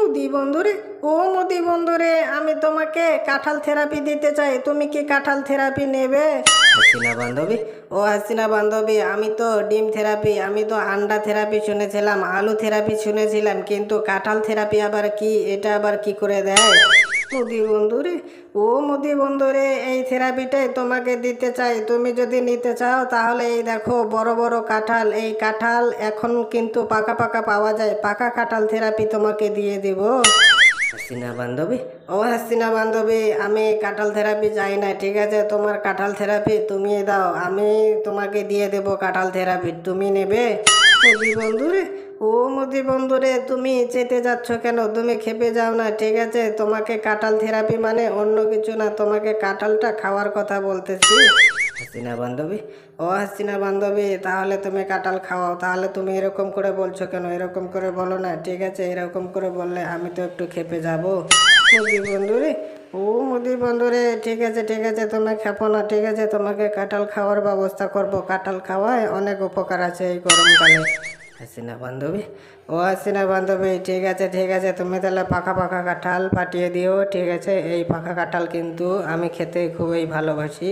মুদি বন্ধুরে, ও মুদি বন্ধুরে, আমি তোমাকে কাঁঠাল থেরাপি দিতে চাই। তুমি কি কাঁঠাল থেরাপি নেবে? হাসিনা বান্ধবী, ও হাসিনা বান্ধবী, আমি তো ডিম থেরাপি, আমি তো আন্ডা থেরাপি শুনেছিলাম, আলু থেরাপি শুনেছিলাম, কিন্তু কাঁঠাল থেরাপি আবার কি? এটা আবার কি করে দেয়? মুদি বন্ধুরে, ও মুদি বন্ধুরে, এই থেরাপিটাই তোমাকে দিতে চাই। তুমি যদি নিতে চাও তাহলে এই দেখো বড় বড় কাঁঠাল, এই কাঁঠাল এখন কিন্তু পাকা পাকা পাওয়া যায়। পাকা কাঁঠাল থেরাপি তোমাকে দিয়ে দেব। হাসিনা বান্ধবী, ও হাসিনা বান্ধবী, আমি কাঁঠাল থেরাপি চাই না, ঠিক আছে? তোমার কাঁঠাল থেরাপি তুমি দাও, আমি তোমাকে দিয়ে দেব কাঁঠাল থেরাপি। তুমি নেবে? মুদি বন্ধুরে, ও মুদি বন্ধুরে, তুমি চেতে যাচ্ছ কেন? তুমি খেপে যাও না, ঠিক আছে? তোমাকে কাঁঠাল থেরাপি মানে অন্য কিছু না, তোমাকে কাঁঠালটা খাওয়ার কথা বলতেছি। হাসিনা বান্ধবী, ও হাসিনা বান্ধবী, তাহলে তুমি কাঁঠাল খাওয়াও। তাহলে তুমি এরকম করে বলছো কেন? এরকম করে বলো না, ঠিক আছে? এরকম করে বললে আমি তো একটু খেপে যাব। মুদি বন্ধুরে, ও মুদি বন্ধুরে, ঠিক আছে ঠিক আছে, তুমি খেপো না, ঠিক আছে? তোমাকে কাঁঠাল খাওয়ার ব্যবস্থা করব। কাঁঠাল খাওয়ায় অনেক উপকার আছে এই গরমকালে। হাসিনা বান্ধবী, ও হাসিনা বান্ধবী, ঠিক আছে ঠিক আছে, তুমি তাহলে পাকা পাকা কাঁঠাল পাঠিয়ে দিও, ঠিক আছে? এই পাকা কাঁঠাল কিন্তু আমি খেতে খুবই ভালোবাসি।